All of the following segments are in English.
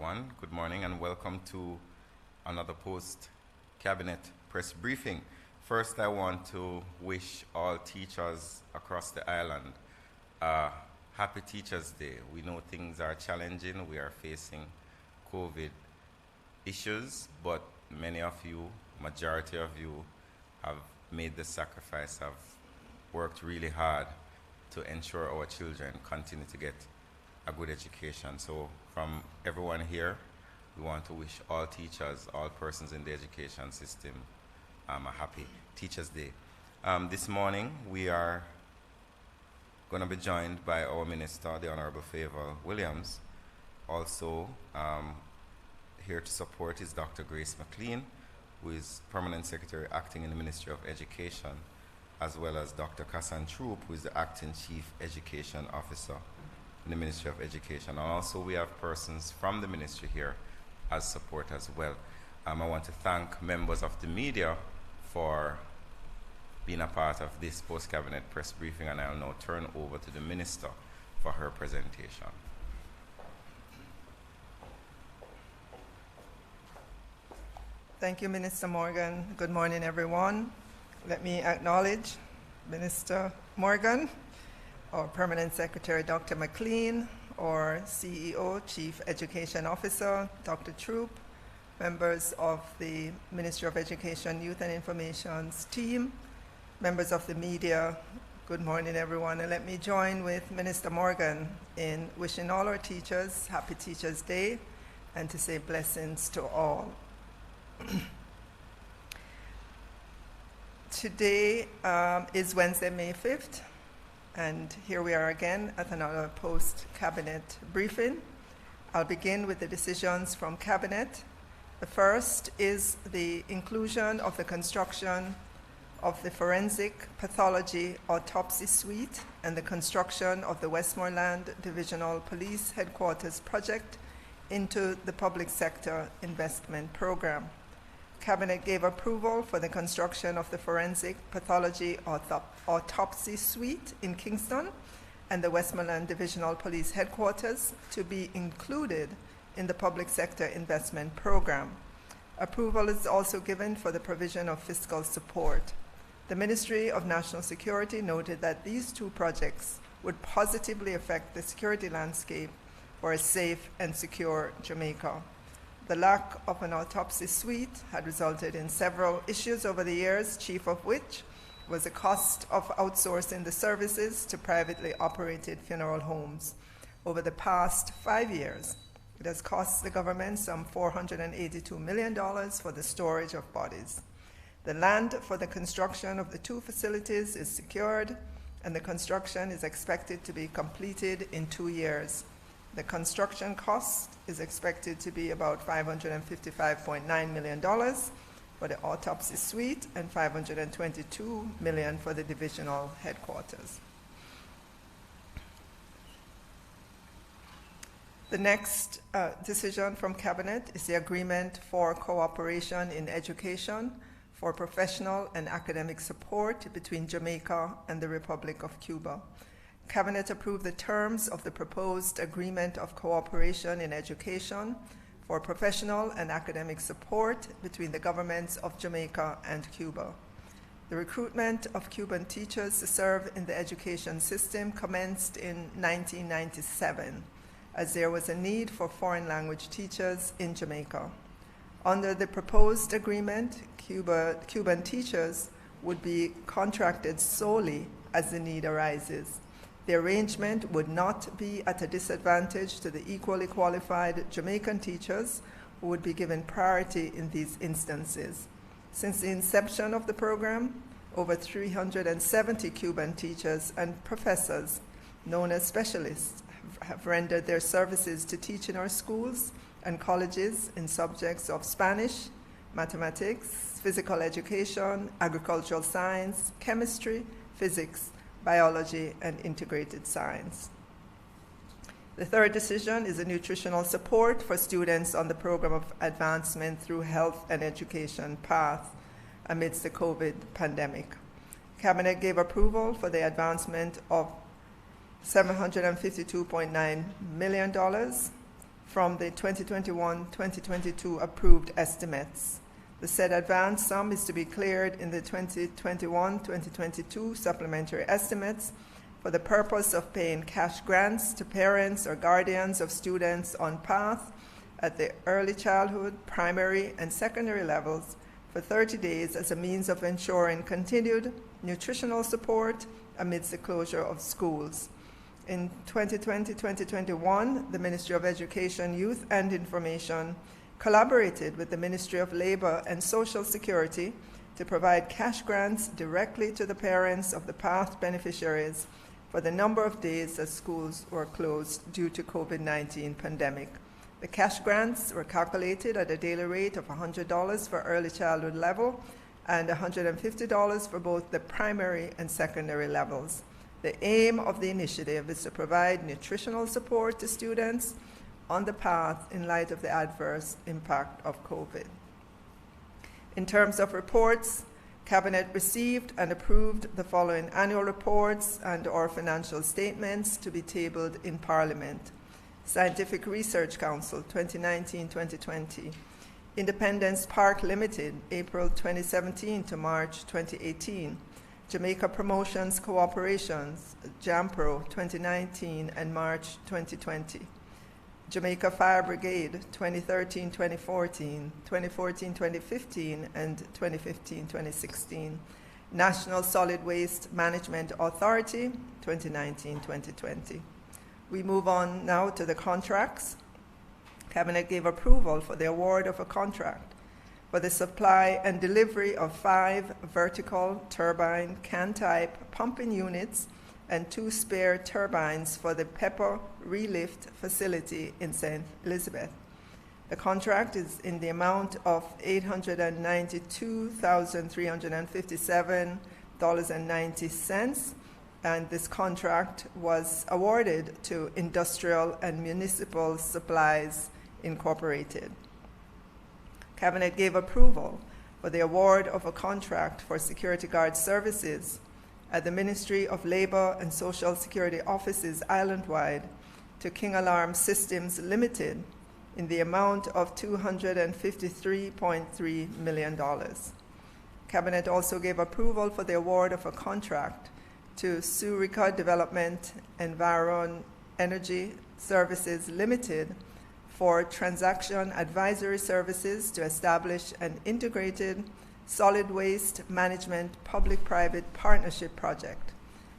everyone. Good morning and welcome to another post-cabinet press briefing. First, I want to wish all teachers across the island a happy Teachers' Day. We know things are challenging. We are facing COVID issues, but many of you, majority of you, have made the sacrifice, have worked really hard to ensure our children continue to get a good education. So from everyone here, we want to wish all teachers, all persons in the education system a happy Teachers' Day. This morning, we are going to be joined by our Minister, the Honorable Favour Williams. Also here to support is Dr. Grace McLean, who is Permanent Secretary acting in the Ministry of Education, as well as Dr. Kassan Troop, who is the Acting Chief Education Officer in the Ministry of Education. And also we have persons from the ministry here as support as well. I want to thank members of the media for being a part of this post-cabinet press briefing, and I'll now turn over to the Minister for her presentation. Thank you, Minister Morgan. Good morning, everyone. Let me acknowledge Minister Morgan, our Permanent Secretary, Dr. McLean, our CEO, Chief Education Officer, Dr. Troop, members of the Ministry of Education, Youth and Information's team, members of the media. Good morning, everyone. And let me join with Minister Morgan in wishing all our teachers happy Teachers' Day and to say blessings to all. Today is Wednesday, May 5th, and here we are again at another post-cabinet briefing. I'll begin with the decisions from Cabinet. The first is the inclusion of the construction of the Forensic Pathology Autopsy Suite and the construction of the Westmoreland Divisional Police Headquarters project into the Public Sector Investment Program. Cabinet gave approval for the construction of the Forensic Pathology Autopsy Suite in Kingston and the Westmoreland Divisional Police Headquarters to be included in the Public Sector Investment Program. Approval is also given for the provision of fiscal support. The Ministry of National Security noted that these two projects would positively affect the security landscape for a safe and secure Jamaica. The lack of an autopsy suite had resulted in several issues over the years, chief of which was the cost of outsourcing the services to privately operated funeral homes. Over the past 5 years, it has cost the government some $482 million for the storage of bodies. The land for the construction of the two facilities is secured, and the construction is expected to be completed in 2 years. The construction cost is expected to be about $555.9 million for the autopsy suite and $522 million for the divisional headquarters. The next decision from Cabinet is the agreement for cooperation in education for professional and academic support between Jamaica and the Republic of Cuba. Cabinet approved the terms of the proposed agreement of cooperation in education for professional and academic support between the governments of Jamaica and Cuba. The recruitment of Cuban teachers to serve in the education system commenced in 1997, as there was a need for foreign language teachers in Jamaica. Under the proposed agreement, Cuban teachers would be contracted solely as the need arises. The arrangement would not be at a disadvantage to the equally qualified Jamaican teachers who would be given priority in these instances. Since the inception of the program, over 370 Cuban teachers and professors, known as specialists, have rendered their services to teach in our schools and colleges in subjects of Spanish, mathematics, physical education, agricultural science, chemistry, physics, biology, and integrated science. The third decision is a nutritional support for students on the program of advancement through health and education path amidst the COVID pandemic. Cabinet gave approval for the advancement of $752.9 million from the 2021-2022 approved estimates. The said advance sum is to be cleared in the 2021-2022 supplementary estimates for the purpose of paying cash grants to parents or guardians of students on path at the early childhood, primary, and secondary levels for 30 days as a means of ensuring continued nutritional support amidst the closure of schools. In 2020-2021, the Ministry of Education, Youth and Information collaborated with the Ministry of Labor and Social Security to provide cash grants directly to the parents of the PATH beneficiaries for the number of days that schools were closed due to COVID-19 pandemic. The cash grants were calculated at a daily rate of $100 for early childhood level and $150 for both the primary and secondary levels. The aim of the initiative is to provide nutritional support to students on the path in light of the adverse impact of COVID. In terms of reports, Cabinet received and approved the following annual reports and/or financial statements to be tabled in Parliament. Scientific Research Council 2019-2020, Independence Park Limited, April 2017 to March 2018, Jamaica Promotions Cooperations, JAMPRO 2019 and March 2020, Jamaica Fire Brigade 2013-2014, 2014-2015, and 2015-2016, National Solid Waste Management Authority 2019-2020. We move on now to the contracts. Cabinet gave approval for the award of a contract for the supply and delivery of 5 vertical turbine can-type pumping units and 2 spare turbines for the Pepper Relift facility in St. Elizabeth. The contract is in the amount of $892,357.90, and this contract was awarded to Industrial and Municipal Supplies Incorporated. Cabinet gave approval for the award of a contract for security guard services at the Ministry of Labor and Social Security offices island-wide to King Alarm Systems Limited in the amount of $253.3 million. Cabinet also gave approval for the award of a contract to Surica Development Environ Energy Services Limited for transaction advisory services to establish an integrated solid waste management public-private partnership project.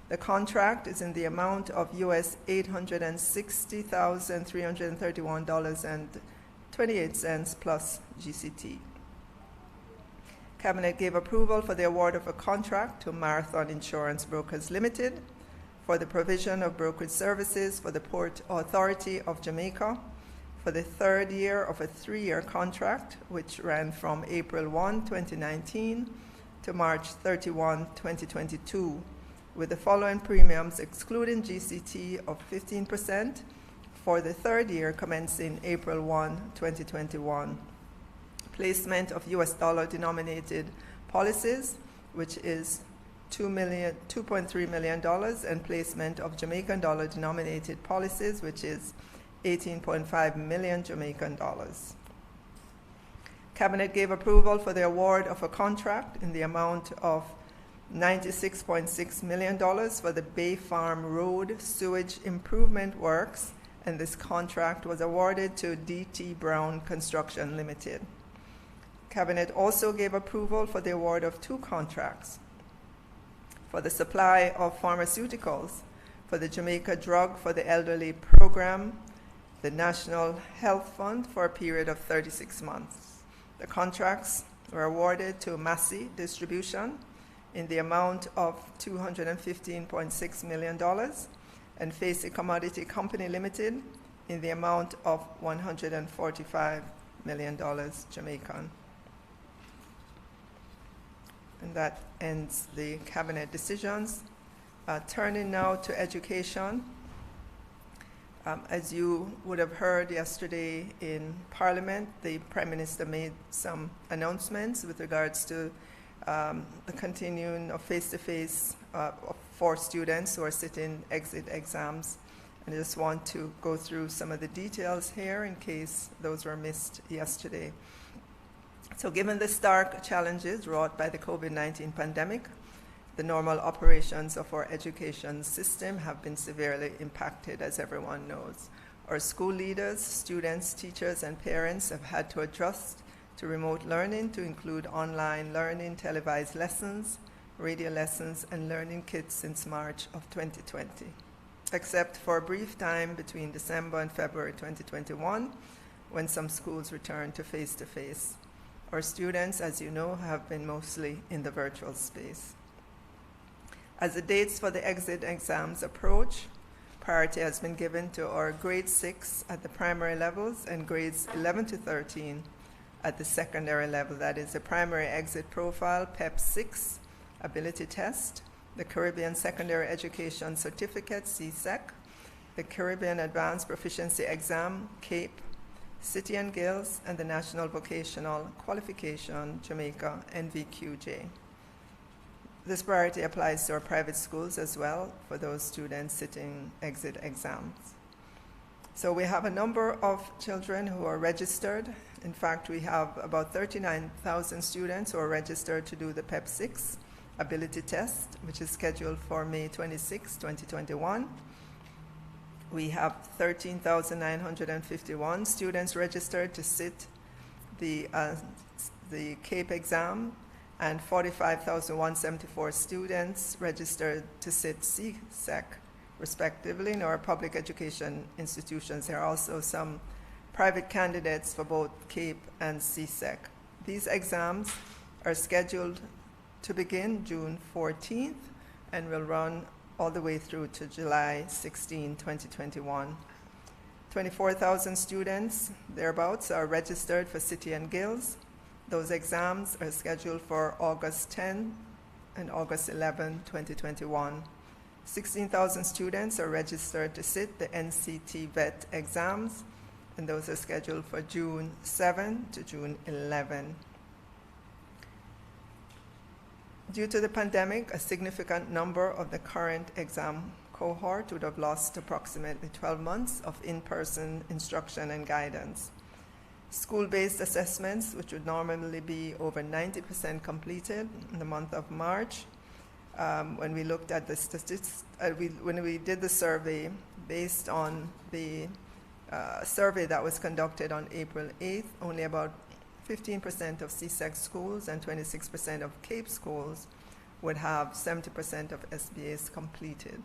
The contract is in the amount of US $860,331.28 plus GCT. Cabinet gave approval for the award of a contract to Marathon Insurance Brokers Limited for the provision of brokerage services for the Port Authority of Jamaica for the 3rd year of a 3-year contract, which ran from April 1, 2019 to March 31, 2022, with the following premiums excluding GCT of 15% for the 3rd year commencing April 1, 2021. Placement of US dollar denominated policies, which is $2.3 million, and placement of Jamaican dollar denominated policies, which is 18.5 million Jamaican dollars. Cabinet gave approval for the award of a contract in the amount of $96.6 million for the Bay Farm Road Sewage Improvement Works, and this contract was awarded to D.T. Brown Construction Limited. Cabinet also gave approval for the award of 2 contracts for the supply of pharmaceuticals for the Jamaica Drug for the Elderly Program, the National Health Fund, for a period of 36 months. The contracts were awarded to Massey Distribution in the amount of $215.6 million and Facey Commodity Company Limited in the amount of $145 million Jamaican. And that ends the Cabinet decisions. Turning now to education. As you would have heard yesterday in Parliament, the Prime Minister made some announcements with regards to the continuing of face-to-face for students who are sitting exit exams And I just want to go through some of the details here in case those were missed yesterday. So given the stark challenges wrought by the COVID-19 pandemic, the normal operations of our education system have been severely impacted, as everyone knows. Our school leaders, students, teachers, and parents have had to adjust to remote learning to include online learning, televised lessons, radio lessons, and learning kits since March of 2020, except for a brief time between December and February 2021, when some schools returned to face-to-face. Our students, as you know, have been mostly in the virtual space. As the dates for the exit exams approach, priority has been given to our grade 6 at the primary levels and grades 11 to 13 at the secondary level. That is the primary exit profile, PEP 6, ability test, the Caribbean Secondary Education Certificate, CSEC, the Caribbean Advanced Proficiency Exam, CAPE, City and Guilds, and the National Vocational Qualification, Jamaica, NVQJ. This priority applies to our private schools as well for those students sitting exit exams. So we have a number of children who are registered. In fact, we have about 39,000 students who are registered to do the PEP 6 ability test, which is scheduled for May 26, 2021. We have 13,951 students registered to sit the CAPE exam, and 45,174 students registered to sit CSEC, respectively, in our public education institutions. There are also some private candidates for both CAPE and CSEC. These exams are scheduled to begin June 14th and will run all the way through to July 16, 2021. 24,000 students, thereabouts, are registered for City and Guilds. Those exams are scheduled for August 10 and August 11, 2021. 16,000 students are registered to sit the NCT VET exams, and those are scheduled for June 7 to June 11. Due to the pandemic, a significant number of the current exam cohort would have lost approximately 12 months of in-person instruction and guidance. School-based assessments, which would normally be over 90% completed in the month of March, when we looked at the statistics, when we did the survey based on the survey that was conducted on April 8th, only about 15% of CSEC schools and 26% of CAPE schools would have 70% of SBAs completed.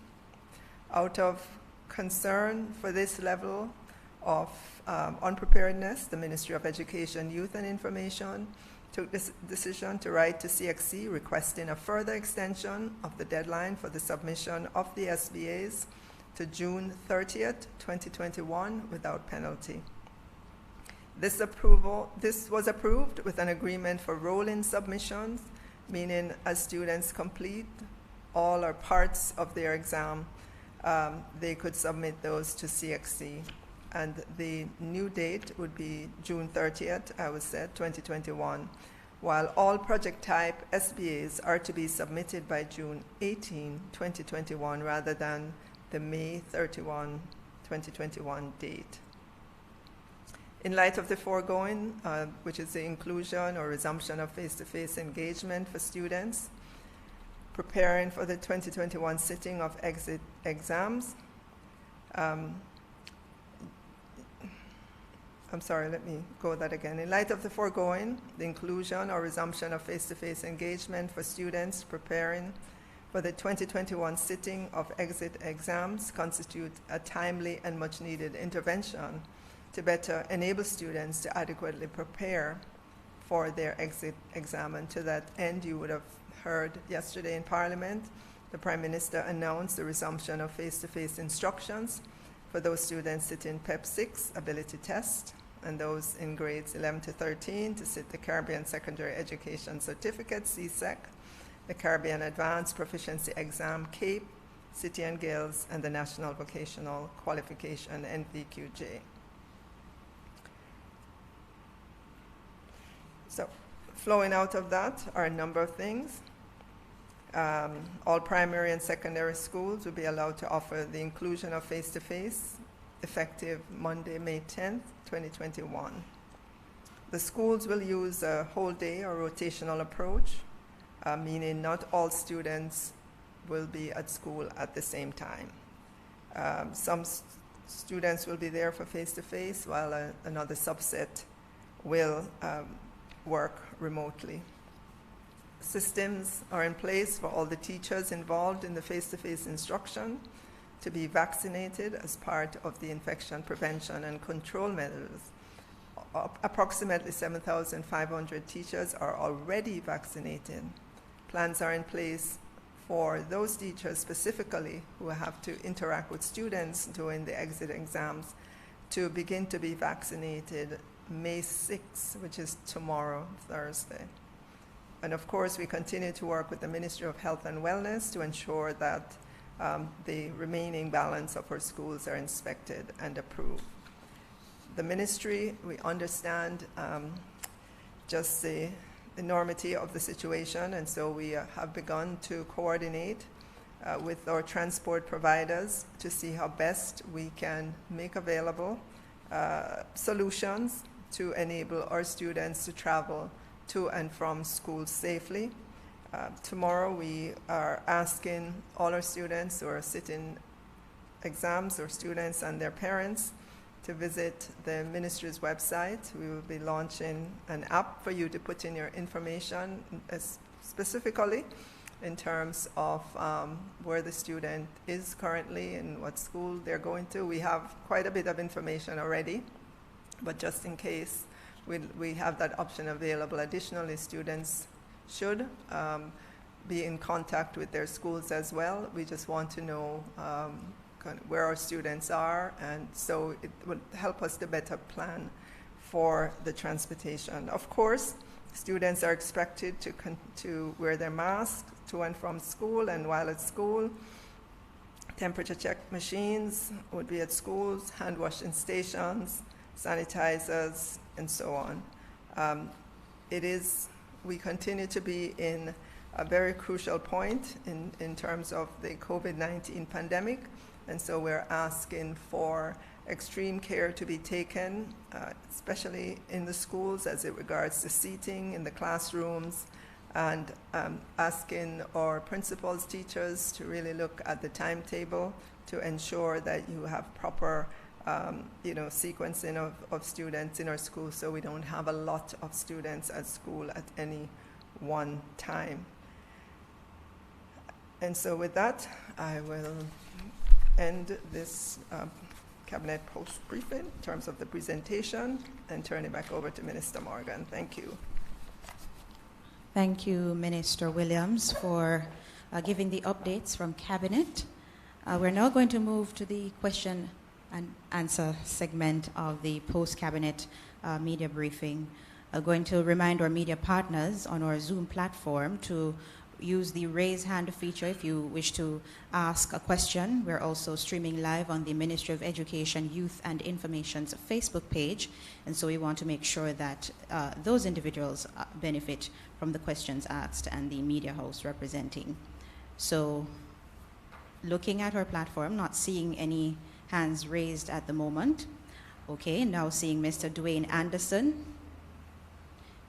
Out of concern for this level of unpreparedness, the Ministry of Education, Youth and Information took this decision to write to CXC requesting a further extension of the deadline for the submission of the SBAs to June 30th, 2021 without penalty. This was approved with an agreement for rolling submissions, meaning as students complete all or parts of their exam, they could submit those to CXC. And the new date would be June 30th, I would say, 2021, while all project type SBAs are to be submitted by June 18, 2021, rather than the May 31, 2021 date. In light of the foregoing, which is the inclusion or resumption of face-to-face engagement for students preparing for the 2021 sitting of exit exams, I'm sorry, let me go that again. In light of the foregoing, the inclusion or resumption of face-to-face engagement for students preparing for the 2021 sitting of exit exams constitute a timely and much-needed intervention to better enable students to adequately prepare for their exit exam. And to that end, you would have heard yesterday in Parliament, the Prime Minister announced the resumption of face-to-face instructions for those students sitting PEP 6 ability test, and those in grades 11 to 13 to sit the Caribbean Secondary Education Certificate, CSEC, the Caribbean Advanced Proficiency Exam, CAPE, City and Guilds, and the National Vocational Qualification, NVQJ. So, flowing out of that are a number of things. All primary and secondary schools will be allowed to offer the inclusion of face-to-face effective Monday, May 10th, 2021. The schools will use a whole day or rotational approach, meaning not all students will be at school at the same time. Some students will be there for face-to-face, while another subset will work remotely. Systems are in place for all the teachers involved in the face-to-face instruction to be vaccinated as part of the infection prevention and control measures. Approximately 7,500 teachers are already vaccinated. Plans are in place for those teachers specifically who have to interact with students during the exit exams to begin to be vaccinated May 6th, which is tomorrow, Thursday. And of course, we continue to work with the Ministry of Health and Wellness to ensure that the remaining balance of our schools are inspected and approved. The ministry, we understand just the enormity of the situation, and so we have begun to coordinate with our transport providers to see how best we can make available solutions to enable our students to travel to and from school safely. Tomorrow we are asking all our students who are sitting exams, or students and their parents, to visit the ministry's website. We will be launching an app for you to put in your information, specifically in terms of where the student is currently and what school they're going to. We have quite a bit of information already, but just in case, we have that option available. Additionally, students should be in contact with their schools as well. We just want to know kind of where our students are, and so it will help us to better plan for the transportation. Of course, students are expected to wear their masks to and from school, and while at school, temperature check machines would be at schools, hand washing stations, sanitizers, and so on. We continue to be in a very crucial point in terms of the COVID-19 pandemic, and so we're asking for extreme care to be taken, especially in the schools as it regards to seating in the classrooms, and asking our principals, teachers to really look at the timetable to ensure that you have proper sequencing of students in our schools, so we don't have a lot of students at school at any one time. And so with that, I will end this Cabinet Post briefing in terms of the presentation and turn it back over to Minister Morgan. Thank you. Thank you, Minister Williams, for giving the updates from Cabinet. We're now going to move to the question and answer segment of the post-Cabinet media briefing. I'm going to remind our media partners on our Zoom platform to use the raise hand feature if you wish to ask a question. We're also streaming live on the Ministry of Education, Youth and Information's Facebook page, and so we want to make sure that those individuals benefit from the questions asked and the media host representing. So looking at our platform, not seeing any hands raised at the moment. Okay, now seeing Mr. Dwayne Anderson.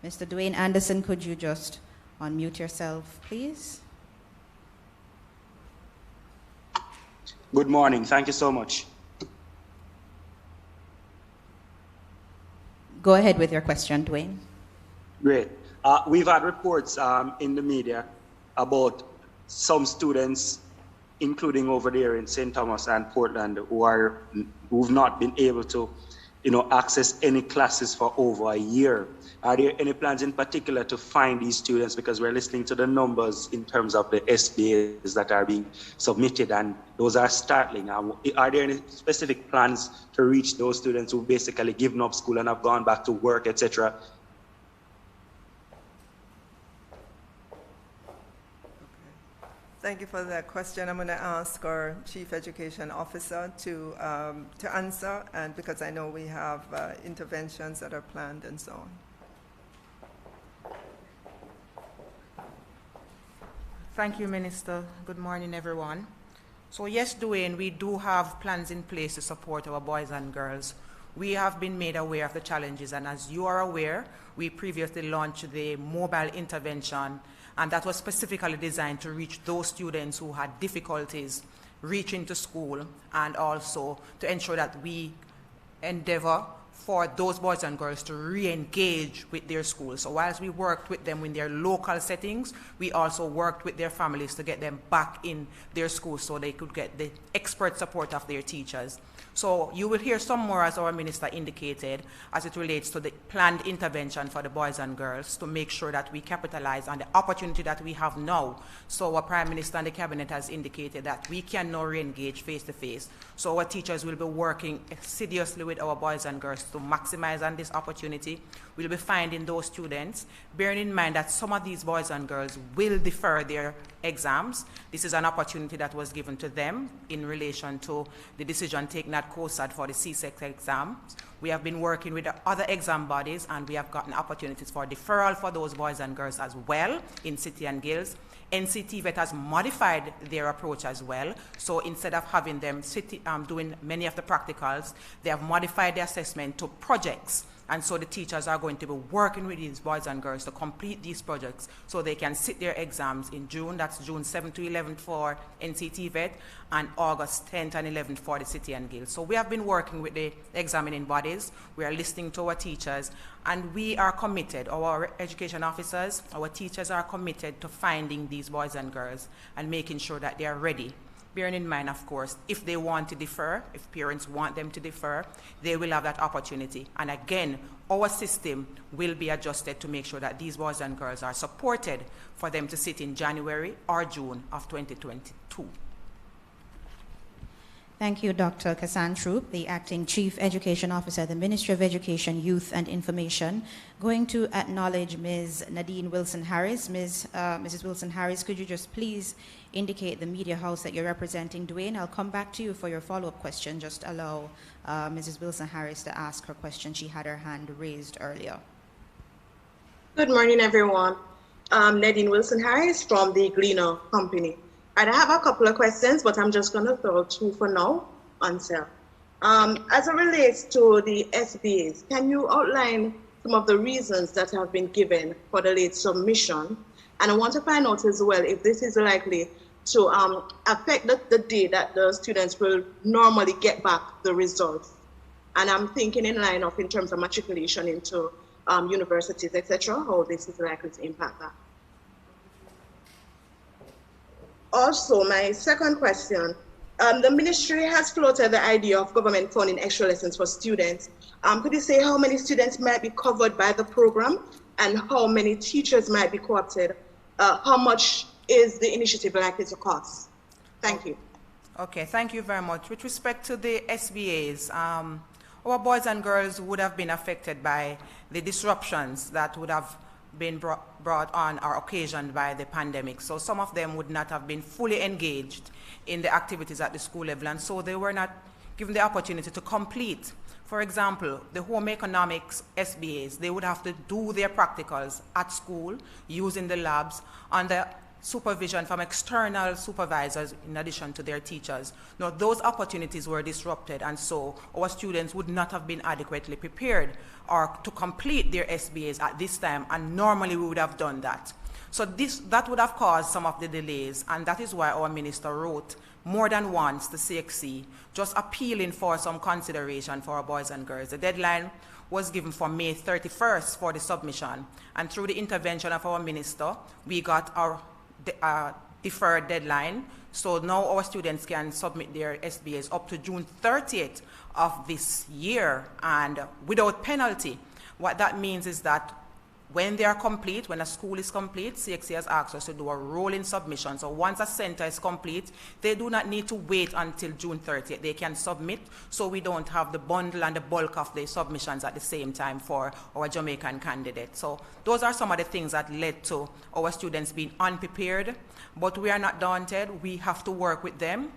Mr. Dwayne Anderson, could you just unmute yourself, please? Good morning. Thank you so much. Go ahead with your question, Dwayne. Great. We've had reports in the media about some students, including over there in St. Thomas and Portland, who've not been able to, access any classes for over a year. Are there any plans in particular to find these students? Because we're listening to the numbers in terms of the SBAs that are being submitted, and those are startling. Are there any specific plans to reach those students who've basically given up school and have gone back to work, etc.? Thank you for that question. I'm going to ask our Chief Education Officer to answer, and because I know we have interventions that are planned and so on. Thank you, Minister. Good morning, everyone. So yes, Dwayne, we do have plans in place to support our boys and girls. We have been made aware of the challenges, and as you are aware, we previously launched the mobile intervention, and that was specifically designed to reach those students who had difficulties reaching to school, and also to ensure that we endeavor for those boys and girls to re-engage with their schools. So whilst we worked with them in their local settings, we also worked with their families to get them back in their schools so they could get the expert support of their teachers. So you will hear some more, as our minister indicated, as it relates to the planned intervention for the boys and girls to make sure that we capitalize on the opportunity that we have now. So our Prime Minister and the Cabinet has indicated that we can now re-engage face-to-face. So our teachers will be working assiduously with our boys and girls to maximize on this opportunity. We'll be finding those students, bearing in mind that some of these boys and girls will defer their exams. This is an opportunity that was given to them in relation to the decision taken at COSAD for the CSEC exams. We have been working with the other exam bodies, and we have gotten opportunities for deferral for those boys and girls as well in City and Guilds. NCTVET has modified their approach as well. So instead of having them doing many of the practicals, they have modified the assessment to projects. And so the teachers are going to be working with these boys and girls to complete these projects so they can sit their exams in June. That's June 7th to 11th for NCTVET and August 10th and 11th for the City and Guilds. So we have been working with the examining bodies. We are listening to our teachers, and we are committed, our education officers, our teachers are committed to finding these boys and girls and making sure that they are ready. Bearing in mind, of course, if they want to defer, if parents want them to defer, they will have that opportunity. And again, our system will be adjusted to make sure that these boys and girls are supported for them to sit in January or June of 2022. Thank you, Dr. Kassan Troop, the Acting Chief Education Officer at the Ministry of Education, Youth and Information. Going to acknowledge Ms. Nadine Wilson-Harris. Mrs. Wilson-Harris, could you just please indicate the media house that you're representing? Dwayne, I'll come back to you for your follow-up question. Just allow Mrs. Wilson-Harris to ask her question. She had her hand raised earlier. Good morning, everyone. Nadine Wilson-Harris from the Gleaner Company. And I have a couple of questions, but I'm just going to throw two for now answer. As it relates to the SBAs, can you outline some of the reasons that have been given for the late submission? And I want to find out as well if this is likely to affect the day that the students will normally get back the results. And I'm thinking in line of in terms of matriculation into universities, etc., how this is likely to impact that. Also, my second question, the ministry has floated the idea of government funding extra lessons for students. Could you say how many students might be covered by the program and how many teachers might be co-opted? How much is the initiative likely to cost? Thank you. Okay, thank you very much. With respect to the SBAs, our boys and girls would have been affected by the disruptions that would have been brought on or occasioned by the pandemic. So some of them would not have been fully engaged in the activities at the school level, and so they were not given the opportunity to complete. For example, the home economics SBAs, they would have to do their practicals at school using the labs under supervision from external supervisors in addition to their teachers. Now, those opportunities were disrupted, and so our students would not have been adequately prepared or to complete their SBAs at this time, and normally we would have done that. So that would have caused some of the delays, and that is why our minister wrote more than once to CXC, just appealing for some consideration for our boys and girls. The deadline was given for May 31st for the submission, and through the intervention of our minister, we got our deferred deadline. So now our students can submit their SBAs up to June 30th of this year and without penalty. What that means is that when they are complete, when a school is complete, CXC has asked us to do a rolling submission. So once a center is complete, they do not need to wait until June 30th. They can submit, so we don't have the bundle and the bulk of the submissions at the same time for our Jamaican candidates. So those are some of the things that led to our students being unprepared, but we are not daunted. We have to work with them.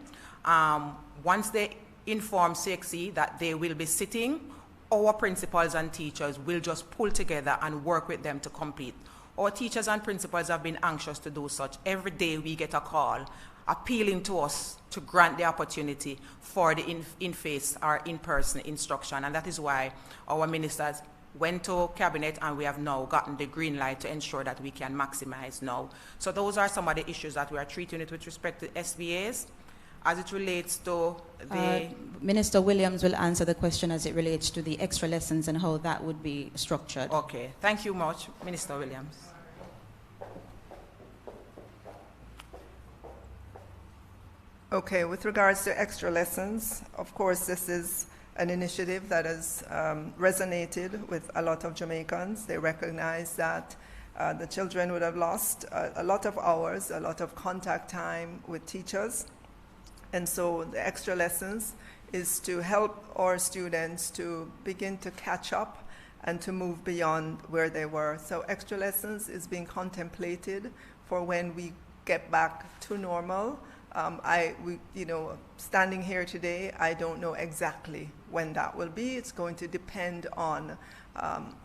Once they inform CXC that they will be sitting, our principals and teachers will just pull together and work with them to complete. Our teachers and principals have been anxious to do such. Every day we get a call appealing to us to grant the opportunity for the in-face or in-person instruction, and that is why our ministers went to cabinet, and we have now gotten the green light to ensure that we can maximize now. So those are some of the issues that we are treating it with respect to SBAs. As it relates to the... Minister Williams will answer the question as it relates to the extra lessons and how that would be structured. Okay, thank you much, Minister Williams. Okay, with regards to extra lessons, of course, this is an initiative that has resonated with a lot of Jamaicans. They recognize that the children would have lost a lot of hours, a lot of contact time with teachers. And so the extra lessons is to help our students to begin to catch up and to move beyond where they were. So extra lessons is being contemplated for when we get back to normal. Standing here today, I don't know exactly when that will be. It's going to depend on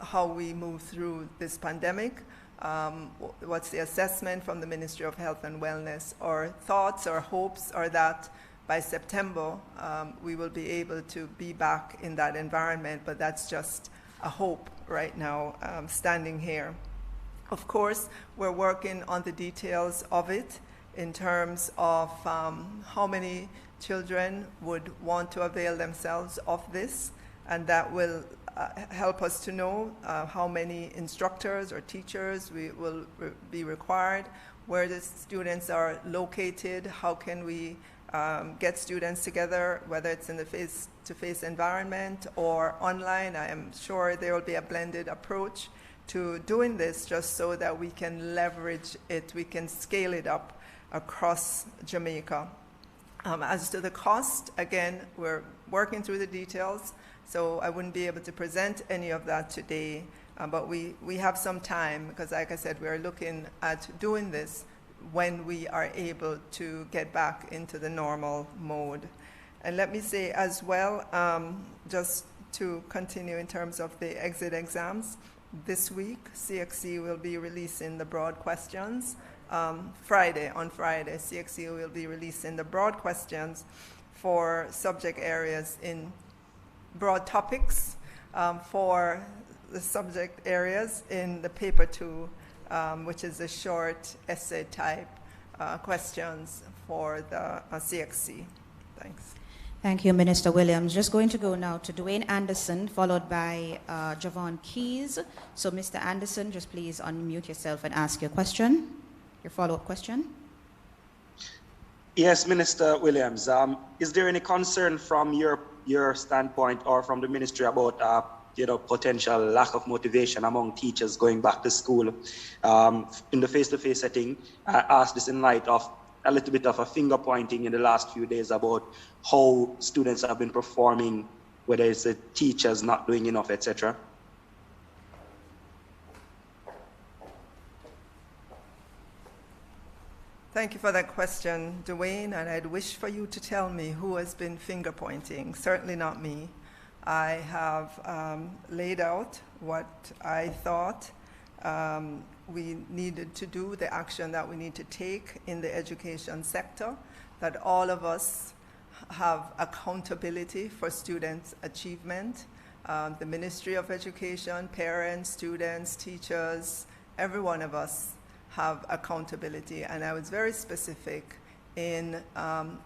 how we move through this pandemic. What's the assessment from the Ministry of Health and Wellness? Our thoughts, our hopes are that by September, we will be able to be back in that environment, but that's just a hope right now, standing here. Of course, we're working on the details of it in terms of how many children would want to avail themselves of this, and that will help us to know how many instructors or teachers will be required, where the students are located, how can we get students together, whether it's in the face-to-face environment or online. I am sure there will be a blended approach to doing this, just so that we can leverage it, we can scale it up across Jamaica. As to the cost, again, we're working through the details, so I wouldn't be able to present any of that today, but we have some time, because like I said, we're looking at doing this when we are able to get back into the normal mode. And let me say as well, just to continue in terms of the exit exams, this week, CXC will be releasing the broad questions. On Friday, CXC will be releasing the broad questions for subject areas in broad topics for the subject areas in the paper 2, which is the short essay type questions for the CXC. Thanks. Thank you, Minister Williams. Just going to go now to Dwayne Anderson, followed by Javon Keys. So, Mr. Anderson, just please unmute yourself and ask your question, your follow-up question. Yes, Minister Williams. Is there any concern from your standpoint or from the ministry about potential lack of motivation among teachers going back to school in the face-to-face setting? I ask this in light of a little bit of a finger pointing in the last few days about how students have been performing, whether it's the teachers not doing enough, etc. Thank you for that question, Dwayne, and I'd wish for you to tell me who has been finger pointing. Certainly not me. I have laid out what I thought we needed to do, the action that we need to take in the education sector, that all of us have accountability for students' achievement. The Ministry of Education, parents, students, teachers, every one of us have accountability. And I was very specific in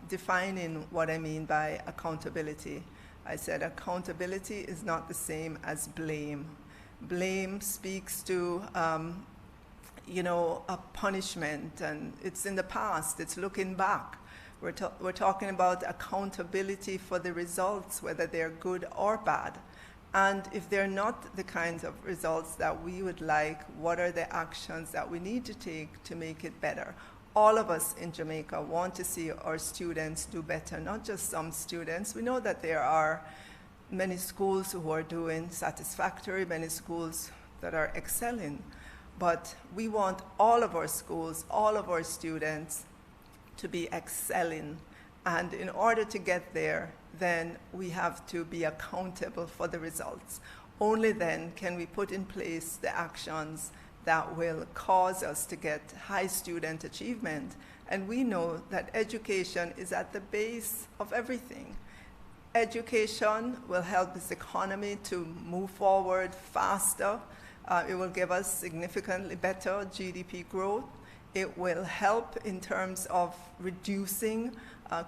defining what I mean by accountability. I said accountability is not the same as blame. Blame speaks to a punishment, and it's in the past, it's looking back. We're talking about accountability for the results, whether they're good or bad. And if they're not the kinds of results that we would like, what are the actions that we need to take to make it better? All of us in Jamaica want to see our students do better, not just some students. We know that there are many schools who are doing satisfactory, many schools that are excelling. But we want all of our schools, all of our students to be excelling. And in order to get there, then we have to be accountable for the results. Only then can we put in place the actions that will cause us to get high student achievement. And we know that education is at the base of everything. Education will help this economy to move forward faster. It will give us significantly better GDP growth. It will help in terms of reducing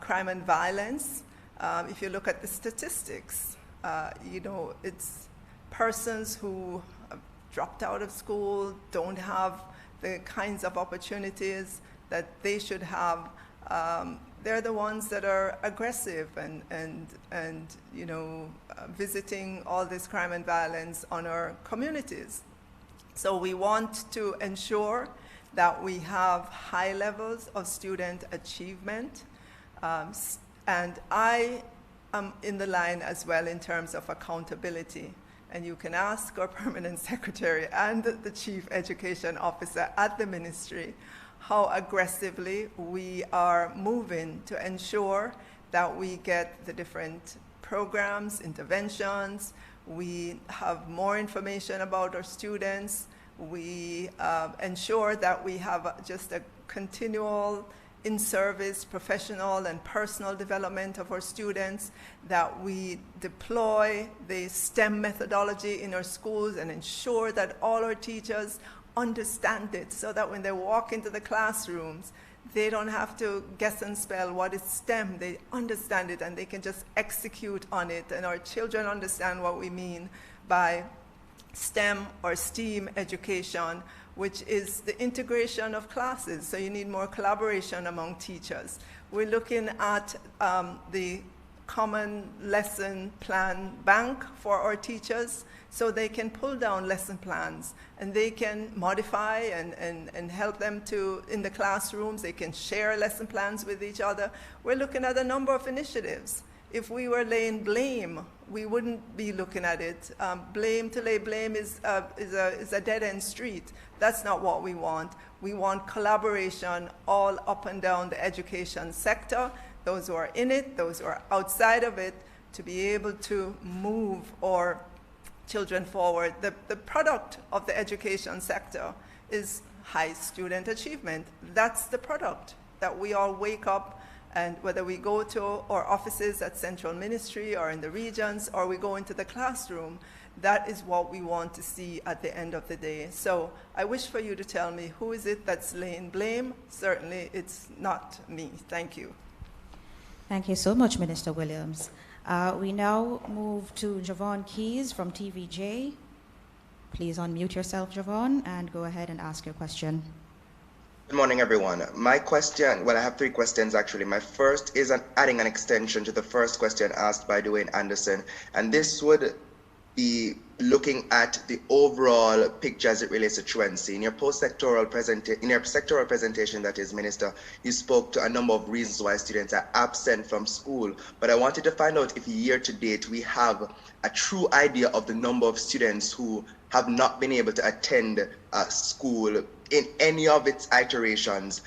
crime and violence. If you look at the statistics, it's persons who have dropped out of school, don't have the kinds of opportunities that they should have. They're the ones that are aggressive and visiting all this crime and violence on our communities. So we want to ensure that we have high levels of student achievement. And I am in the line as well in terms of accountability. And you can ask our permanent secretary and the chief education officer at the ministry how aggressively we are moving to ensure that we get the different programs, interventions, we have more information about our students, we ensure that we have just a continual in-service professional and personal development of our students, that we deploy the STEM methodology in our schools and ensure that all our teachers understand it so that when they walk into the classrooms, they don't have to guess and spell what is STEM. They understand it and they can just execute on it. And our children understand what we mean by STEM or STEAM education, which is the integration of classes. So you need more collaboration among teachers. We're looking at the common lesson plan bank for our teachers so they can pull down lesson plans and they can modify and help them to, in the classrooms, they can share lesson plans with each other. We're looking at a number of initiatives. If we were laying blame, we wouldn't be looking at it. To lay blame is a dead-end street. That's not what we want. We want collaboration all up and down the education sector, those who are in it, those who are outside of it, to be able to move our children forward. The product of the education sector is high student achievement. That's the product that we all wake up, and whether we go to our offices at Central Ministry or in the regions or we go into the classroom, that is what we want to see at the end of the day. So I wish for you to tell me who is it that's laying blame. Certainly it's not me. Thank you. Thank you so much, Minister Williams. We now move to Javon Keys from TVJ. Please unmute yourself, Javon, and go ahead and ask your question. Good morning, everyone. My question, well, I have three questions actually. My first is adding an extension to the first question asked by Dwayne Anderson, and this would be looking at the overall picture as it relates to truancy. In your sectoral presentation, that is, Minister, you spoke to a number of reasons why students are absent from school, but I wanted to find out if year to date we have a true idea of the number of students who have not been able to attend school in any of its iterations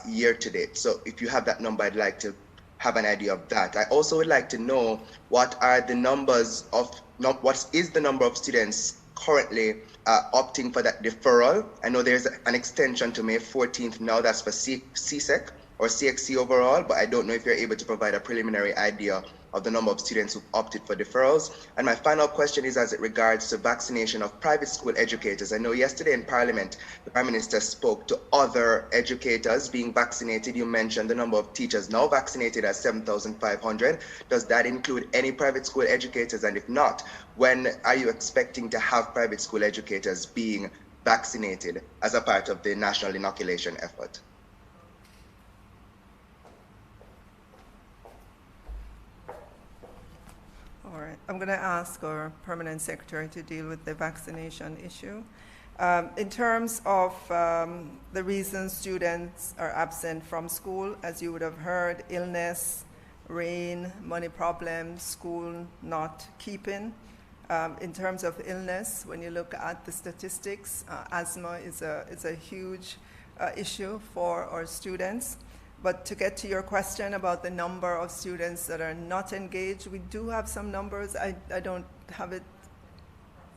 year to date. So if you have that number, I'd like to have an idea of that. I also would like to know what is the number of students currently opting for that deferral. I know there's an extension to May 14th now, that's for CSEC or CXC overall, but I don't know if you're able to provide a preliminary idea of the number of students who've opted for deferrals. And my final question is as it regards to vaccination of private school educators. I know yesterday in Parliament, the Prime Minister spoke to other educators being vaccinated. You mentioned the number of teachers now vaccinated as 7,500. Does that include any private school educators? And if not, when are you expecting to have private school educators being vaccinated as a part of the national inoculation effort? All right, I'm going to ask our permanent secretary to deal with the vaccination issue. In terms of the reasons students are absent from school, as you would have heard, illness, rain, money problems, school not keeping. In terms of illness, when you look at the statistics, asthma is a huge issue for our students. But to get to your question about the number of students that are not engaged, we do have some numbers. I don't have it,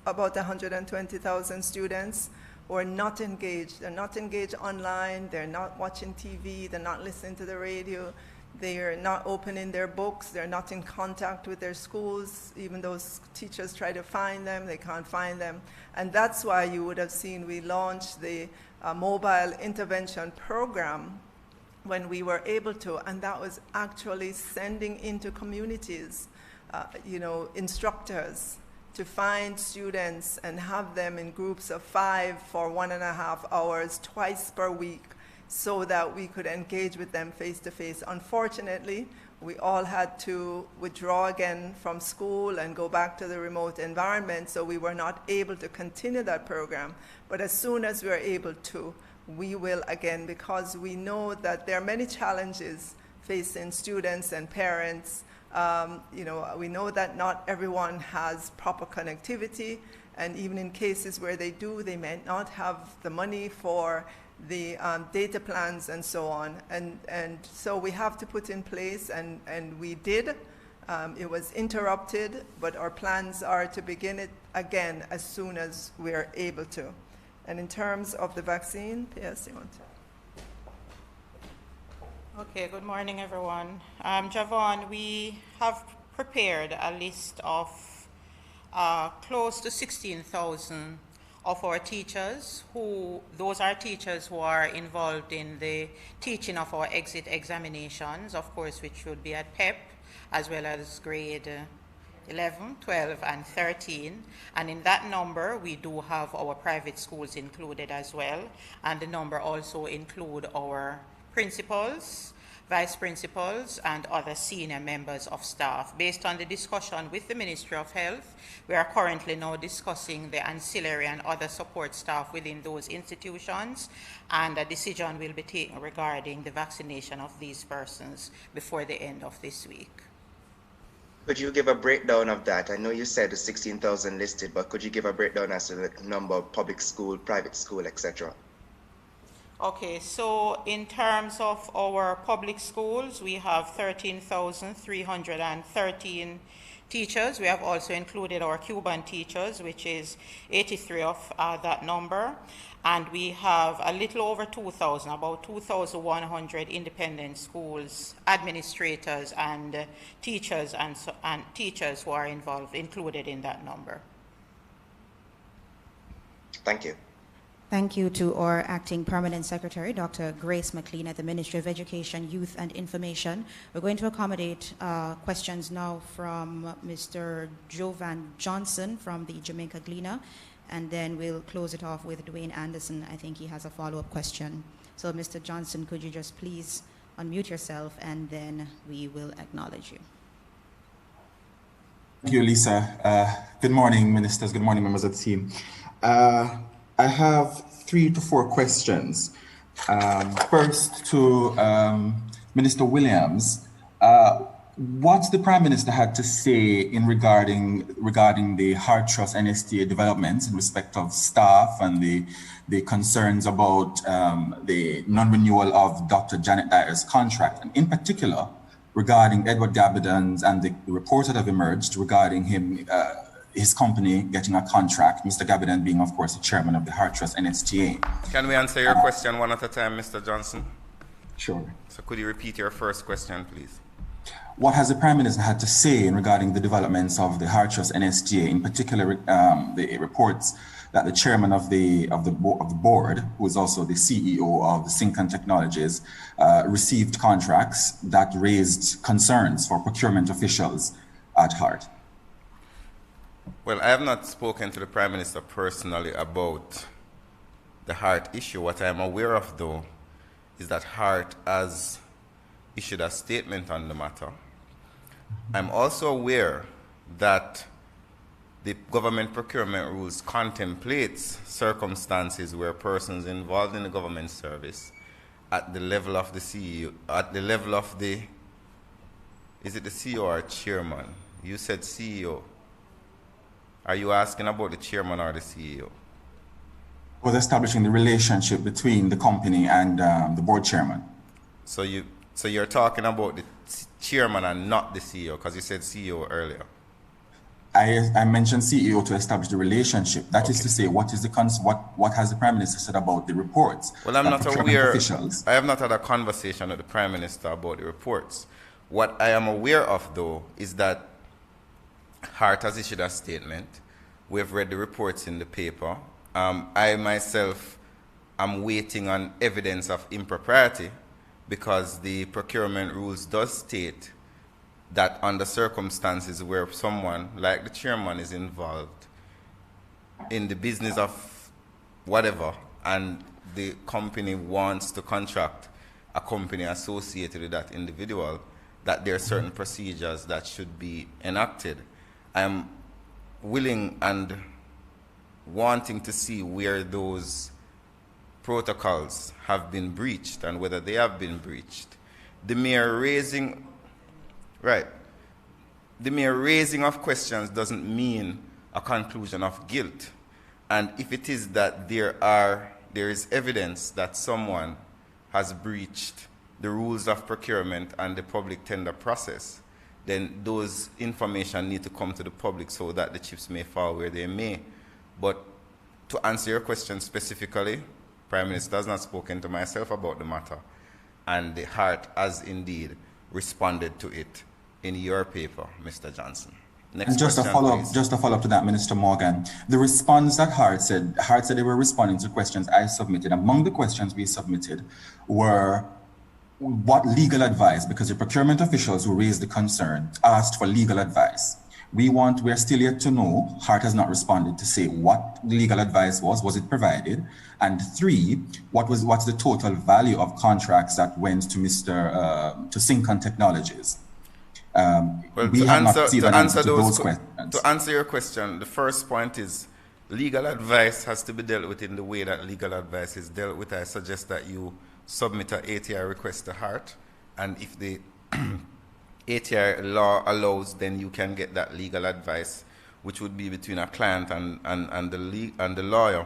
about 120,000 students who are not engaged. They're not engaged online, they're not watching TV, they're not listening to the radio, they're not opening their books, they're not in contact with their schools. Even those teachers try to find them, they can't find them. And that's why you would have seen we launched the mobile intervention program when we were able to, and that was actually sending into communities, instructors to find students and have them in groups of 5 for 1.5 hours twice per week so that we could engage with them face to face. Unfortunately, we all had to withdraw again from school and go back to the remote environment, so we were not able to continue that program. But as soon as we are able to, we will again, because we know that there are many challenges facing students and parents. We know that not everyone has proper connectivity, and even in cases where they do, they may not have the money for the data plans and so on. And so we have to put in place, and we did. It was interrupted, but our plans are to begin it again as soon as we are able to. And in terms of the vaccine, yes, you want to? Okay, good morning, everyone. Javon, we have prepared a list of close to 16,000 of our teachers those are teachers who are involved in the teaching of our exit examinations, of course, which would be at PEP, as well as grade 11, 12, and 13. And in that number, we do have our private schools included as well. And the number also include our principals, vice principals, and other senior members of staff. Based on the discussion with the Ministry of Health, we are currently now discussing the ancillary and other support staff within those institutions, and a decision will be taken regarding the vaccination of these persons before the end of this week. Could you give a breakdown of that? I know you said the 16,000 listed, but could you give a breakdown as to the number of public school, private school, etc.? Okay, so in terms of our public schools, we have 13,313 teachers. We have also included our Cuban teachers, which is 83 of that number. And we have a little over 2,000, about 2,100 independent schools, administrators, and teachers and teachers who are involved, included in that number. Thank you. Thank you to our Acting Permanent Secretary, Dr. Grace McLean at the Ministry of Education, Youth and Information. We're going to accommodate questions now from Mr. Jovan Johnson from the Jamaica Gleaner, and then we'll close it off with Dwayne Anderson. I think he has a follow-up question. So, Mr. Johnson, could you just please unmute yourself, and then we will acknowledge you. Thank you, Lisa. Good morning, ministers. Good morning, members of the team. I have 3 to 4 questions. First to Minister Williams. What the Prime Minister had to say in regarding the Heart Trust NSTA developments in respect of staff and the concerns about the non-renewal of Dr. Janet Dyer's contract, and in particular regarding Edward Gabaldon and the reports that have emerged regarding his company getting a contract, Mr. Gabaldon being, of course, the chairman of the Heart Trust NSTA. Can we answer your question one at a time, Mr. Johnson? Sure. So could you repeat your first question, please? What has the Prime Minister had to say in regarding the developments of the Heart Trust NSTA, in particular the reports that the chairman of the board, who is also the CEO of the Syncan Technologies, received contracts that raised concerns for procurement officials at Heart? Well, I have not spoken to the Prime Minister personally about the Heart issue. What I am aware of, though, is that Heart has issued a statement on the matter. I'm also aware that the government procurement rules contemplates circumstances where persons involved in the government service at the level of the CEO, at the level of the, is it the CEO or chairman? You said CEO. Are you asking about the chairman or the CEO? Was establishing the relationship between the company and the board chairman. So you're talking about the chairman and not the CEO, because you said CEO earlier. I mentioned CEO to establish the relationship. That is to say, what has the Prime Minister said about the reports? Well, I'm that not procurement aware. Officials. I have not had a conversation with the Prime Minister about the reports. What I am aware of, though, is that Hart has issued a statement. We've read the reports in the paper. I myself am waiting on evidence of impropriety because the procurement rules does state that under circumstances where someone, like the chairman, is involved in the business of whatever, and the company wants to contract a company associated with that individual, that there are certain procedures that should be enacted. I am willing and wanting to see where those protocols have been breached and whether they have been breached. The mere raising of questions doesn't mean a conclusion of guilt. And if it is that there is evidence that someone has breached the rules of procurement and the public tender process, then those information need to come to the public so that the chips may fall where they may. But to answer your question specifically, Prime Minister has not spoken to myself about the matter, and the Hart has indeed responded to it in your paper, Mr. Johnson. Next and just a follow-up to that, Minister Morgan. The response that Hart said they were responding to questions I submitted. Among the questions we submitted were what legal advice, because the procurement officials who raised the concern asked for legal advice. We're still yet to know. Hart has not responded to say what legal advice was it provided? And 3, what's the total value of contracts that went to to Synchron Technologies? To answer your question, the first point is legal advice has to be dealt with in the way that legal advice is dealt with. I suggest that you submit an ATI request to Hart, and if the ATI law allows, then you can get that legal advice, which would be between a client and the lawyer.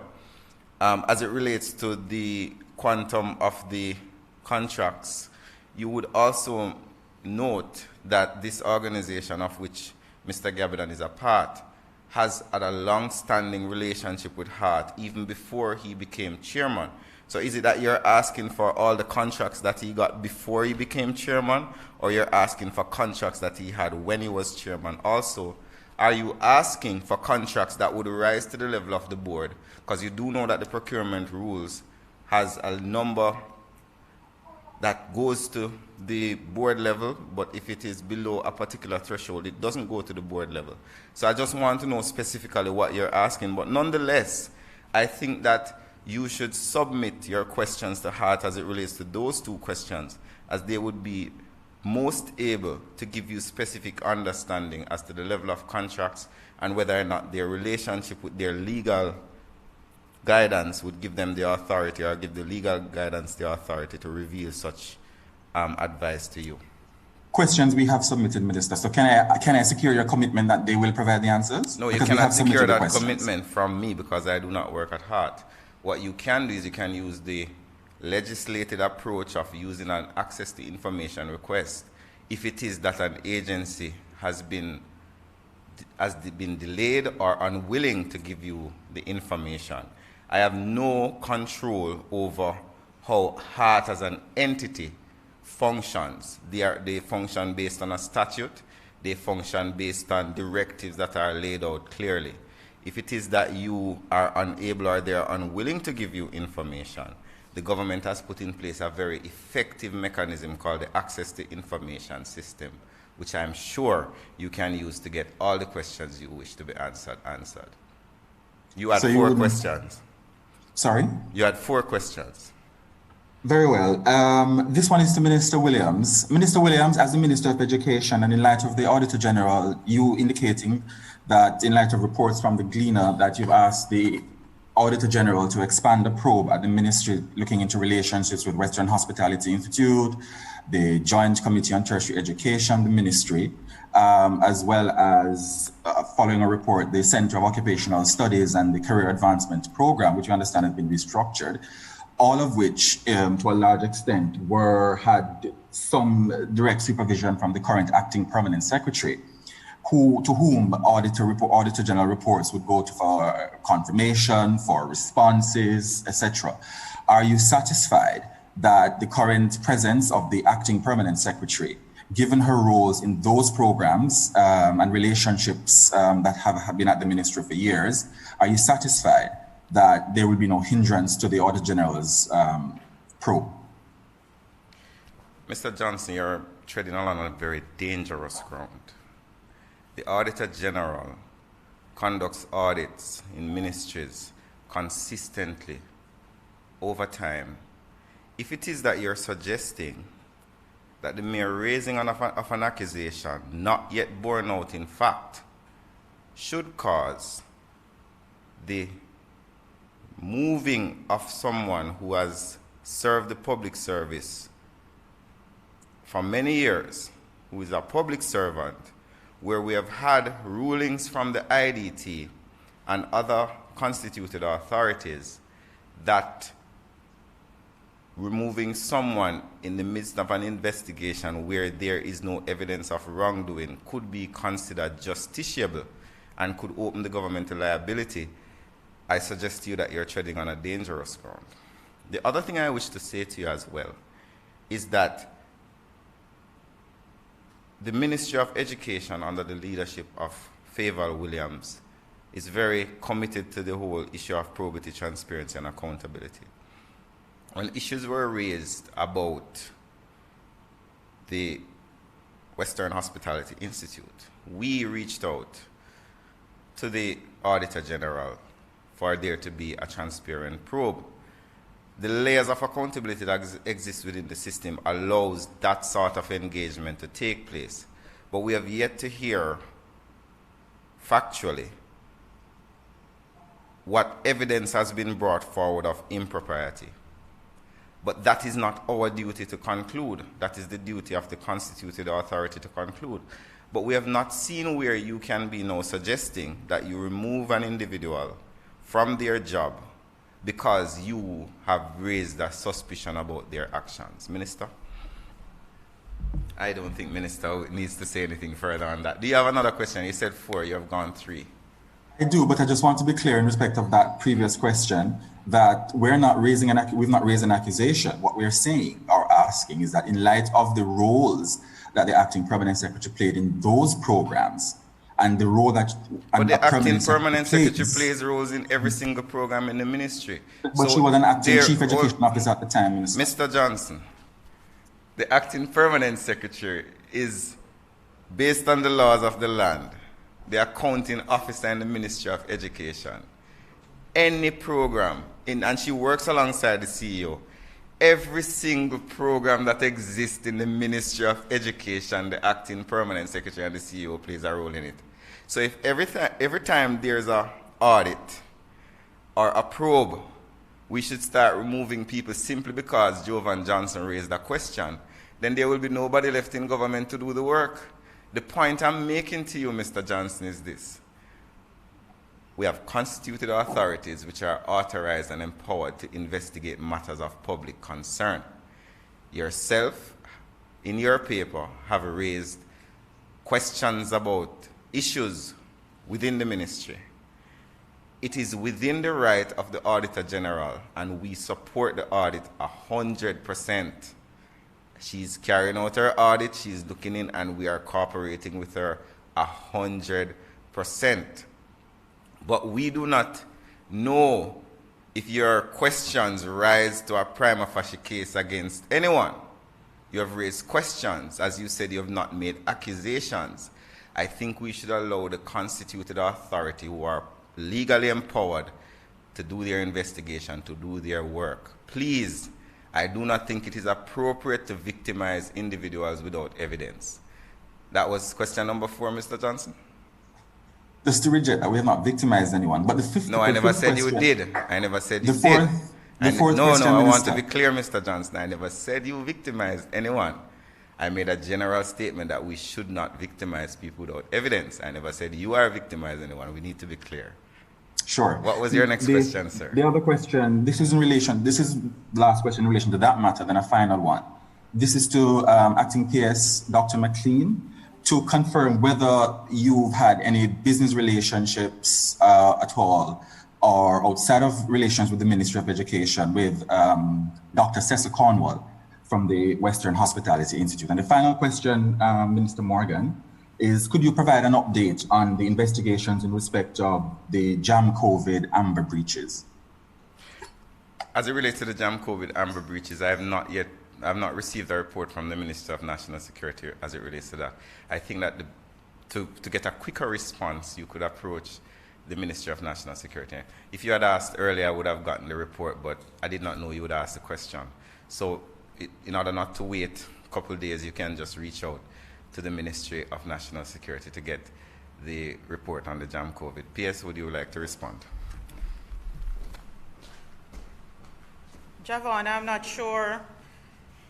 As it relates to the quantum of the contracts, you would also note that this organization, of which Mr. Gabbidon is a part, has had a long-standing relationship with Hart even before he became chairman. So is it that you're asking for all the contracts that he got before he became chairman, or you're asking for contracts that he had when he was chairman? Also, are you asking for contracts that would rise to the level of the board? Because you do know that the procurement rules has a number that goes to the board level, but if it is below a particular threshold, it doesn't go to the board level. So I just want to know specifically what you're asking. But nonetheless, I think that you should submit your questions to Hart as it relates to those 2 questions, as they would be most able to give you specific understanding as to the level of contracts and whether or not their relationship with their legal guidance would give them the authority, or give the legal guidance the authority to reveal such advice to you. Questions we have submitted, Minister. So can I secure your commitment that they will provide the answers? No, you cannot secure that commitment from me because I do not work at Hart. What you can do is you can use the legislated approach of using an access to information request if it is that an agency has been delayed or unwilling to give you the information. I have no control over how Hart as an entity functions. They function based on a statute. They function based on directives that are laid out clearly. If it is that you are unable or they are unwilling to give you information, the government has put in place a very effective mechanism called the Access to Information System, which I'm sure you can use to get all the questions you wish to be answered. You had 4 questions. Sorry? You had 4 questions. Very well. This one is to Minister Williams. Minister Williams, as the Minister of Education, and in light of the Auditor General, you indicating that in light of reports from the Gleaner that you've asked the Auditor General to expand the probe at the Ministry looking into relationships with Western Hospitality Institute, the Joint Committee on Tertiary Education, the Ministry, as well as following a report, the Center of Occupational Studies and the Career Advancement Program, which you understand has been restructured, all of which, to a large extent, had some direct supervision from the current acting permanent secretary. to whom Auditor General reports would go to for confirmation, for responses, etc. Are you satisfied that the current presence of the acting permanent secretary, given her roles in those programs and relationships that have been at the ministry for years, are you satisfied that there will be no hindrance to the Auditor General's probe? Mr. Johnson, you're treading along a very dangerous ground. The Auditor General conducts audits in ministries consistently over time. If it is that you're suggesting that the mere raising of an accusation not yet borne out in fact should cause the moving of someone who has served the public service for many years, who is a public servant, where we have had rulings from the IDT and other constituted authorities that removing someone in the midst of an investigation where there is no evidence of wrongdoing could be considered justiciable and could open the government to liability, I suggest to you that you're treading on a dangerous ground. The other thing I wish to say to you as well is that the Ministry of Education under the leadership of Fayval Williams is very committed to the whole issue of probity, transparency, and accountability. When issues were raised about the Western Hospitality Institute, we reached out to the Auditor General for there to be a transparent probe. The layers of accountability that exist within the system allows that sort of engagement to take place. But we have yet to hear factually what evidence has been brought forward of impropriety. But that is not our duty to conclude. That is the duty of the constituted authority to conclude. But we have not seen where you can be now suggesting that you remove an individual from their job because you have raised a suspicion about their actions. Minister? I don't think Minister needs to say anything further on that. Do you have another question? You said 4, you have gone 3. I do, but I just want to be clear in respect of that previous question that we've not raised an accusation. What we're saying or asking is that in light of the roles that the acting permanent secretary played in those programs, and the role that but the acting permanent secretary plays roles in every single program in the ministry. But so she was an acting chief education officer at the time, Minister. Mr. Johnson, the acting permanent secretary is, based on the laws of the land, the accounting officer in the Ministry of Education. Any program, and she works alongside the CEO, every single program that exists in the Ministry of Education, the acting permanent secretary and the CEO plays a role in it. So if every time there's an audit or a probe, we should start removing people simply because Jovan Johnson raised a question, then there will be nobody left in government to do the work. The point I'm making to you, Mr. Johnson, is this. We have constituted authorities which are authorized and empowered to investigate matters of public concern. Yourself, in your paper, have raised questions about issues within the ministry. It is within the right of the Auditor General, and we support the audit 100%. She's carrying out her audit, she's looking in, and we are cooperating with her 100%. But we do not know if your questions rise to a prima facie case against anyone. You have raised questions. As you said, you have not made accusations. I think we should allow the constituted authority who are legally empowered to do their investigation, to do their work. Please, I do not think it is appropriate to victimize individuals without evidence. That was question number 4, Mr. Johnson. Just to reject that we have not victimized anyone. But the fifth. No, I never said you did. I never said you did. The fourth no, question, I want Minister. to be clear, Mr. Johnson. I never said you victimized anyone. I made a general statement that we should not victimize people without evidence. I never said you are victimizing anyone. We need to be clear. Sure. What was your next question, sir? The other question, this is the last question in relation to that matter, then a final one. This is to Acting PS Dr. McLean. to confirm whether you've had any business relationships at all, or outside of relations with the Ministry of Education, with Dr. Cecil Cornwall from the Western Hospitality Institute. And the final question, Minister Morgan, is could you provide an update on the investigations in respect of the JAM COVID Amber breaches? As it relates to the JAM COVID Amber breaches, I have not received a report from the Minister of National Security as it relates to that. I think that to get a quicker response, you could approach the Ministry of National Security. If you had asked earlier, I would have gotten the report, but I did not know you would ask the question. So in order not to wait a couple of days, you can just reach out to the Ministry of National Security to get the report on the JAM COVID. PS, would you like to respond? Javon, I'm not sure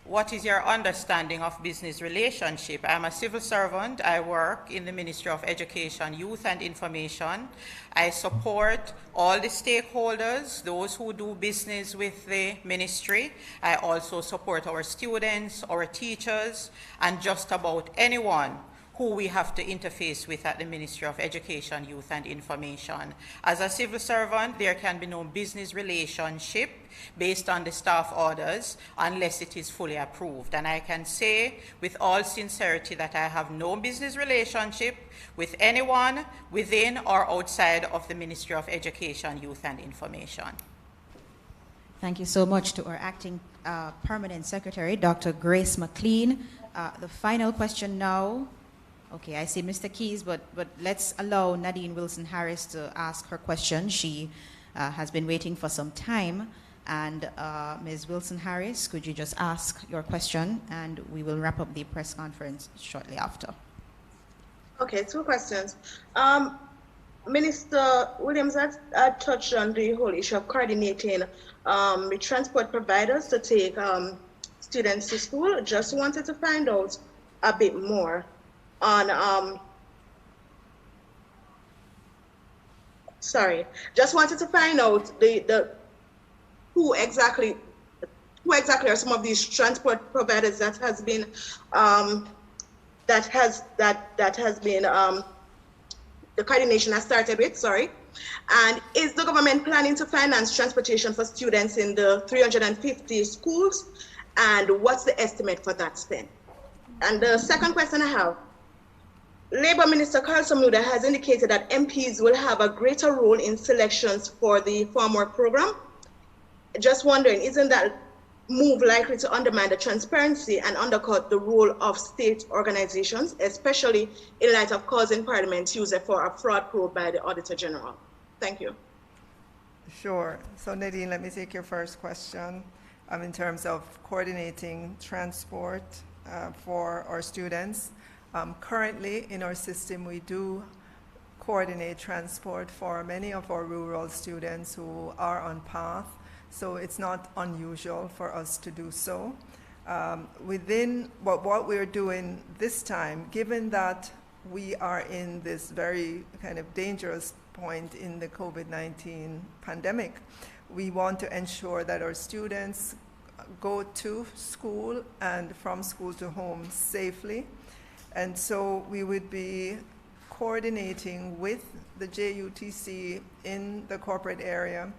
what is your understanding of business relationship. I'm a civil servant. I work in the Ministry of Education, Youth and Information. I support all the stakeholders, those who do business with the ministry. I also support our students, our teachers, and just about anyone who we have to interface with at the Ministry of Education, Youth and Information. As a civil servant, there can be no business relationship based on the staff orders unless it is fully approved. And I can say with all sincerity that I have no business relationship with anyone within or outside of the Ministry of Education, Youth and Information. Thank you so much to our acting permanent secretary, Dr. Grace McLean. The final question now. Okay, I see Mr. Keys, but let's allow Nadine Wilson-Harris to ask her question. She has been waiting for some time. And Ms. Wilson-Harris, could you just ask your question, and we will wrap up the press conference shortly after. Okay, 2 questions. Minister Williams had touched on the whole issue of coordinating with transport providers to take students to school. Just wanted to find out a bit more on, just wanted to find out who exactly are some of these transport providers that has been the coordination has started with, and is the government planning to finance transportation for students in the 350 schools, and what's the estimate for that spend? And the second question I have, Labour Minister Carl Samuda has indicated that MPs will have a greater role in selections for the farm work program. Just wondering, isn't that move likely to undermine the transparency and undercut the role of state organizations, especially in light of calls in Parliament used for a fraud probe by the Auditor General? Thank you. Sure. So Nadine, let me take your first question in terms of coordinating transport for our students. Currently in our system, we do coordinate transport for many of our rural students who are on path. So it's not unusual for us to do so. Within what we're doing this time, given that we are in this very kind of dangerous point in the COVID-19 pandemic, we want to ensure that our students go to school and from school to home safely. And so we would be coordinating with the JUTC in the corporate area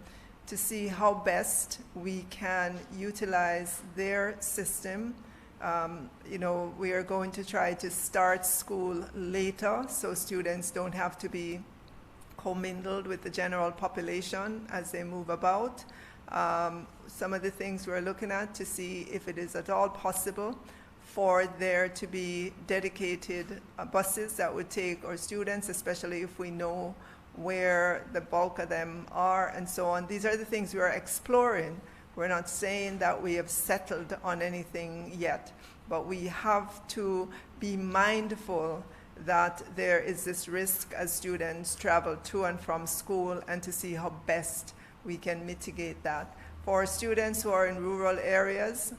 to see how best we can utilize their system. We are going to try to start school later so students don't have to be commingled with the general population as they move about. Some of the things we're looking at to see if it is at all possible for there to be dedicated buses that would take our students, especially if we know where the bulk of them are and so on. These are the things we are exploring. We're not saying that we have settled on anything yet, but we have to be mindful that there is this risk as students travel to and from school, and to see how best we can mitigate that. For students who are in rural areas,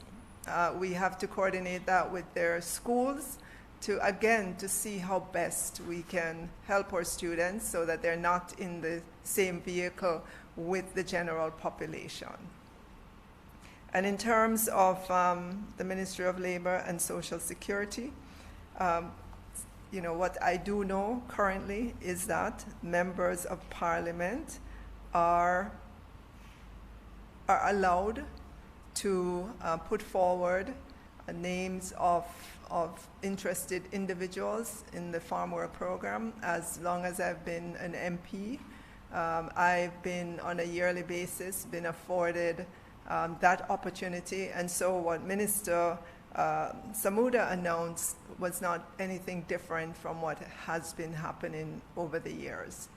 we have to coordinate that with their schools to see how best we can help our students so that they're not in the same vehicle with the general population. And in terms of the Ministry of Labor and Social Security, what I do know currently is that members of parliament are allowed to put forward names of interested individuals in the farm work program. As long as I've been an MP, I've been on a yearly basis been afforded that opportunity, and so what Minister Samuda announced was not anything different from what has been happening over the years.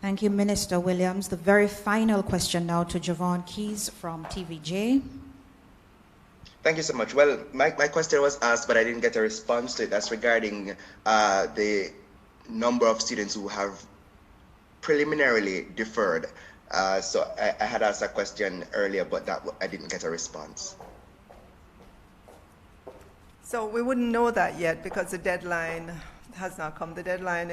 Thank you, Minister Williams. The very final question now to Javon Keys from TVJ. Thank you so much. Well, my question was asked, but I didn't get a response to it. That's regarding the number of students who have preliminarily deferred. So I had asked a question earlier, but I didn't get a response. So we wouldn't know that yet because the deadline has not come. The deadline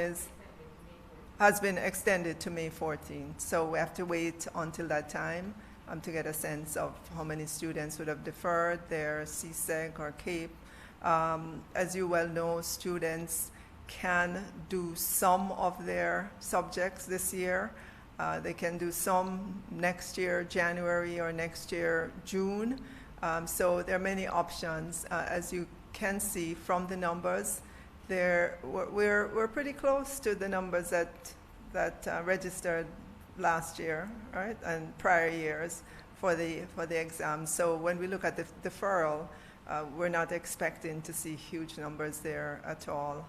has been extended to May 14th. So we have to wait until that time to get a sense of how many students would have deferred their CSEC or CAPE. As you well know, students can do some of their subjects this year. They can do some next year, January, or next year, June. So there are many options. As you can see from the numbers, we're pretty close to the numbers that registered last year, right, and prior years for the exam. So when we look at the deferral, we're not expecting to see huge numbers there at all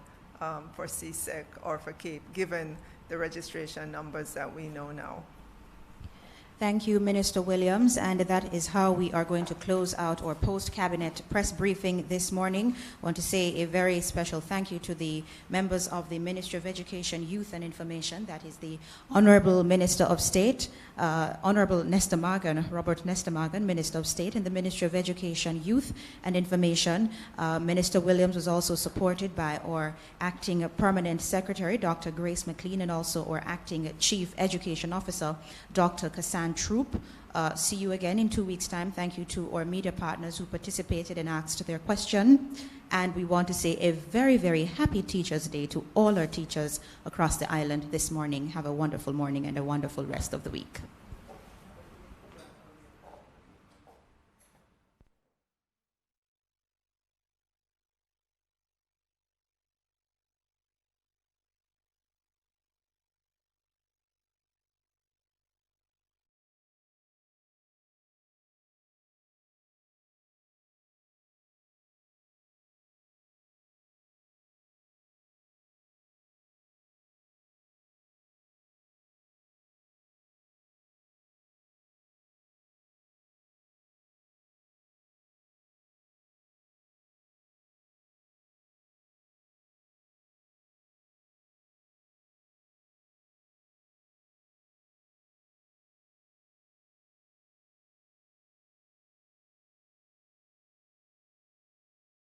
for CSEC or for CAPE, given the registration numbers that we know now. Thank you, Minister Williams, and that is how we are going to close out our post-cabinet press briefing this morning. I want to say a very special thank you to the members of the Ministry of Education, Youth and Information, that is the Honorable Minister of State, Honorable Nestor Morgan, Robert Nestor Morgan, Minister of State, and the Ministry of Education, Youth and Information. Minister Williams was also supported by our Acting Permanent Secretary, Dr. Grace McLean, and also our Acting Chief Education Officer, Dr. Kassan Troop. See you again in 2 weeks' time. Thank you to our media partners who participated and asked their question. And we want to say a very, very happy Teachers' Day to all our teachers across the island this morning. Have a wonderful morning and a wonderful rest of the week.